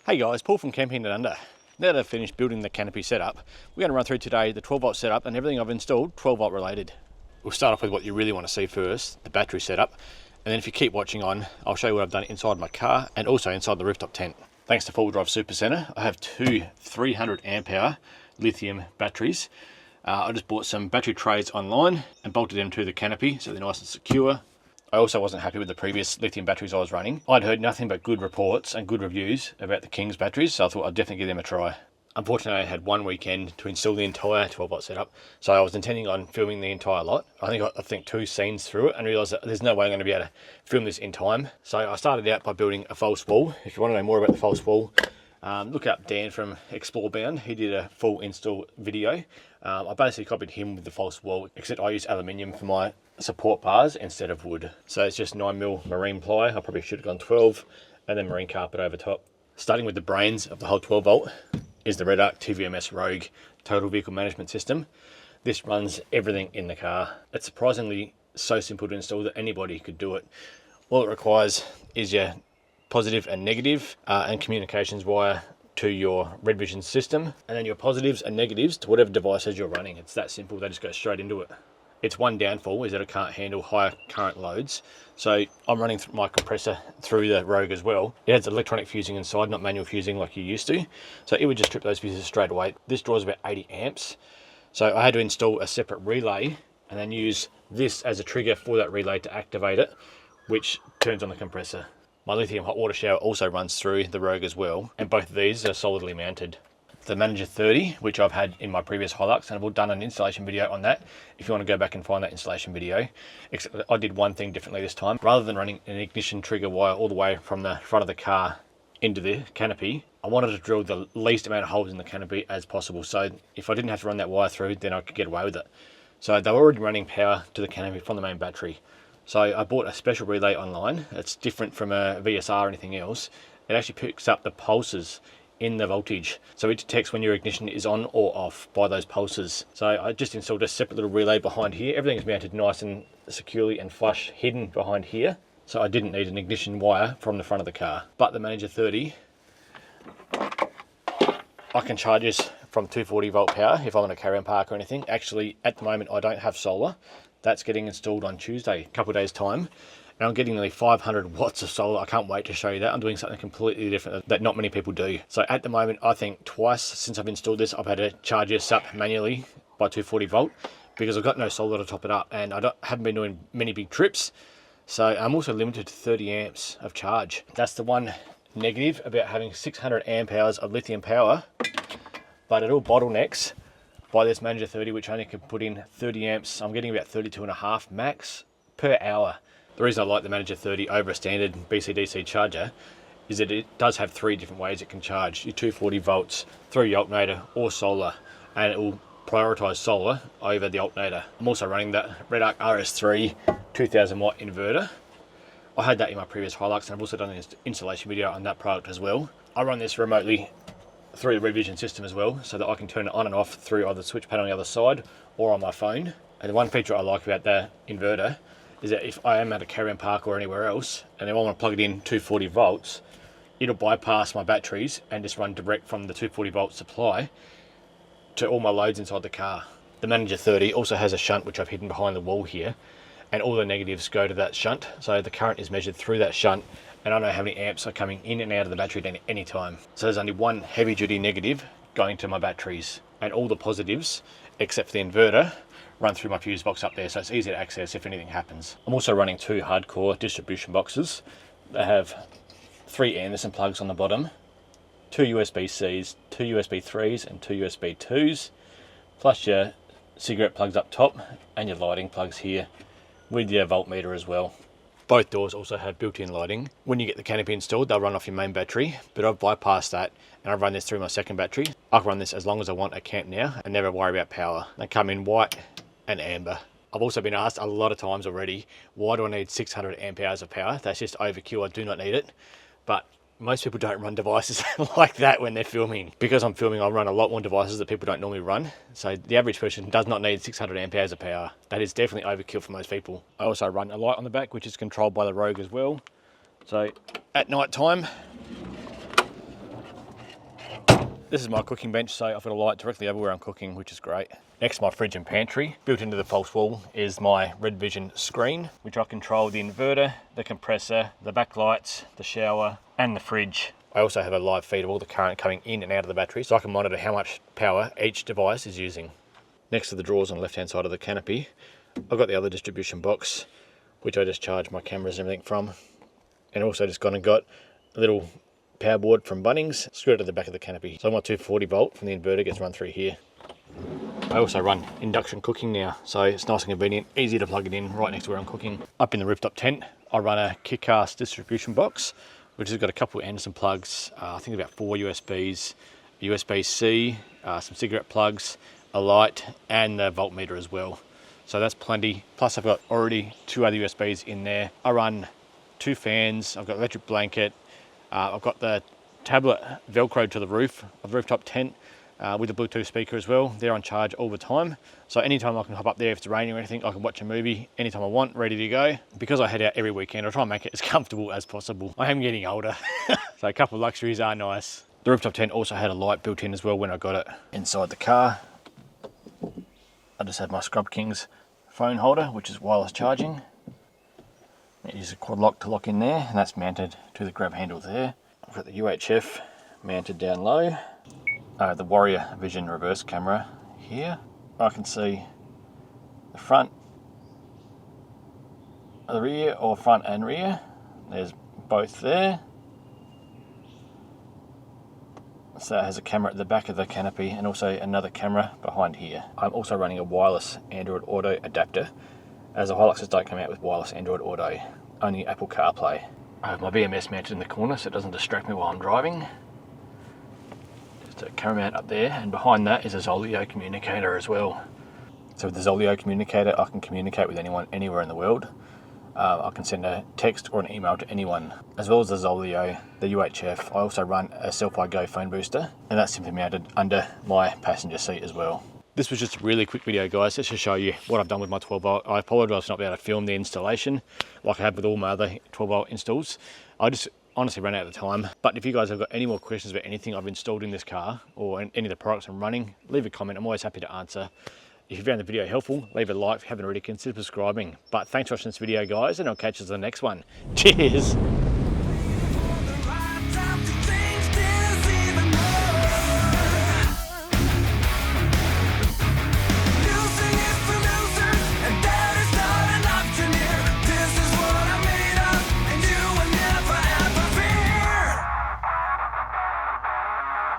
Hey guys, Paul from Camping Down Under. Now that I've finished building the canopy setup, we're going to run through today the 12 volt setup and everything I've installed 12 volt related. We'll start off with what you really want to see first, the battery setup, and then if you keep watching on, I'll show you what I've done inside my car and also inside the rooftop tent. Thanks to 4WD Supercenter, I have two 300 amp hour lithium batteries. I just bought some battery trays online and bolted them to the canopy so they're nice and secure. I also wasn't happy with the previous lithium batteries I was running. I'd heard nothing but good reports and good reviews about the King's batteries, so I thought I'd definitely give them a try. Unfortunately, I had one weekend to install the entire 12 volt setup, so I was intending on filming the entire lot. I think 2 scenes through it and realised that there's no way I'm going to be able to film this in time. So I started out by building a false wall. If you want to know more about the false wall, look up Dan from Explore Bound. He did a full install video. I basically copied him with the false wall, except I used aluminium for my support bars instead of wood. So it's just 9mm marine ply. I probably should have gone 12, and then marine carpet over top. Starting with the brains of the whole 12 volt is the Redarc TVMS Rogue Total Vehicle Management System. This runs everything in the car. It's surprisingly so simple to install that anybody could do it. All it requires is your positive and negative and communications wire to your Red Vision system, and then your positives and negatives to whatever devices you're running. It's that simple. They just go straight into it. Its one downfall is that it can't handle higher current loads. So I'm running my compressor through the Rogue as well. It has electronic fusing inside, not manual fusing like you used to. So it would just trip those fuses straight away. This draws about 80 amps. So I had to install a separate relay and then use this as a trigger for that relay to activate it, which turns on the compressor. My lithium hot water shower also runs through the Rogue as well, and both of these are solidly mounted. The Manager 30, which I've had in my previous Hilux, and I've done an installation video on that if you want to go back and find that installation video. Except I did one thing differently this time. Rather than running an ignition trigger wire all the way from the front of the car into the canopy, I wanted to drill the least amount of holes in the canopy as possible. So if I didn't have to run that wire through, then I could get away with it. So they were already running power to the canopy from the main battery. So I bought a special relay online. It's different from a VSR or anything else. It actually picks up the pulses in the voltage, so it detects when your ignition is on or off by those pulses. So I just installed a separate little relay behind here. Everything is mounted nice and securely and flush hidden behind here, so I didn't need an ignition wire from the front of the car. But the Manager 30, I can charge this from 240 volt power if I want to carry on park or anything. Actually, at the moment I don't have solar. That's getting installed on Tuesday, a couple of days time. And I'm getting nearly 500 watts of solar. I can't wait to show you that. I'm doing something completely different that not many people do. So at the moment, I think twice since I've installed this, I've had to charge this up manually by 240 volt because I've got no solar to top it up, and haven't been doing many big trips. So I'm also limited to 30 amps of charge. That's the one negative about having 600 amp hours of lithium power, but it all bottlenecks by this Manager 30, which only can put in 30 amps. I'm getting about 32.5 max per hour. The reason I like the Manager 30 over a standard BCDC charger is that it does have 3 different ways it can charge. Your 240 volts through your alternator or solar, and it will prioritise solar over the alternator. I'm also running that Redarc RS3 2000 watt inverter. I had that in my previous Hilux, and I've also done an installation video on that product as well. I run this remotely through the Red Vision system as well, so that I can turn it on and off through either the switch pad on the other side or on my phone. And the one feature I like about the inverter is that if I am at a carry-on park or anywhere else and I want to plug it in 240 volts, it'll bypass my batteries and just run direct from the 240 volt supply to all my loads inside the car. The Manager 30 also has a shunt which I've hidden behind the wall here, and all the negatives go to that shunt, so the current is measured through that shunt, and I know how many amps are coming in and out of the battery at any time. So there's only one heavy duty negative going to my batteries, and all the positives, except for the inverter, run through my fuse box up there, so it's easy to access if anything happens. I'm also running 2 hardcore distribution boxes. They have 3 Anderson plugs on the bottom, 2 USB-Cs, 2 USB 3s and 2 USB 2s, plus your cigarette plugs up top and your lighting plugs here with your voltmeter as well. Both doors also have built-in lighting. When you get the canopy installed, they'll run off your main battery, but I've bypassed that and I've run this through my second battery. I can run this as long as I want at camp now and never worry about power. They come in white and amber. I've also been asked a lot of times already, why do I need 600 amp hours of power? That's just overkill, I do not need it. But most people don't run devices like that when they're filming. Because I'm filming, I run a lot more devices that people don't normally run. So the average person does not need 600 amp hours of power. That is definitely overkill for most people. I also run a light on the back, which is controlled by the Rogue as well. So at night time, This is my cooking bench, so I've got a light directly over where I'm cooking, which is great. Next to my fridge and pantry, built into the false wall, is my Red Vision screen, which I control the inverter, the compressor, the backlights, the shower, and the fridge. I also have a live feed of all the current coming in and out of the battery, so I can monitor how much power each device is using. Next to the drawers on the left-hand side of the canopy, I've got the other distribution box, which I just charge my cameras and everything from. And also just gone and got a little power board from Bunnings, screwed it to the back of the canopy. So my 240 volt from the inverter gets run through here. I also run induction cooking now, so it's nice and convenient, easy to plug it in right next to where I'm cooking. Up in the rooftop tent, I run a Kickcast distribution box, which has got a couple of Anderson plugs, I think about 4 USBs, USB-C, some cigarette plugs, a light, and the voltmeter as well. So that's plenty. Plus I've got already 2 other USBs in there. I run 2 fans, I've got electric blanket, I've got the tablet velcroed to the roof of the rooftop tent with a Bluetooth speaker as well. They're on charge all the time. So anytime I can hop up there if it's raining or anything, I can watch a movie anytime I want, ready to go. Because I head out every weekend, I try and make it as comfortable as possible. I am getting older, so a couple of luxuries are nice. The rooftop tent also had a light built in as well when I got it. Inside the car, I just have my Scrub Kings phone holder, which is wireless charging. I use a quad lock to lock in there, and that's mounted to the grab handle there. I've got the UHF mounted down low. The Warrior Vision reverse camera here. I can see the front, the rear, or front and rear. There's both there. So it has a camera at the back of the canopy and also another camera behind here. I'm also running a wireless Android Auto adapter, as the Hiluxes don't come out with wireless Android Auto, only Apple CarPlay. I have my BMS mounted in the corner so it doesn't distract me while I'm driving. Just a camera mount up there, and behind that is a Zoleo communicator as well. So with the Zoleo communicator, I can communicate with anyone anywhere in the world. I can send a text or an email to anyone. As well as the Zoleo, the UHF, I also run a Selfie Go phone booster, and that's simply mounted under my passenger seat as well. This was just a really quick video, guys, just to show you what I've done with my 12 volt. I apologise for not being able to film the installation like I have with all my other 12 volt installs. I just honestly ran out of time. But if you guys have got any more questions about anything I've installed in this car or any of the products I'm running, leave a comment. I'm always happy to answer. If you found the video helpful, leave a like. If you haven't already, consider subscribing. But thanks for watching this video, guys, and I'll catch you in the next one. Cheers!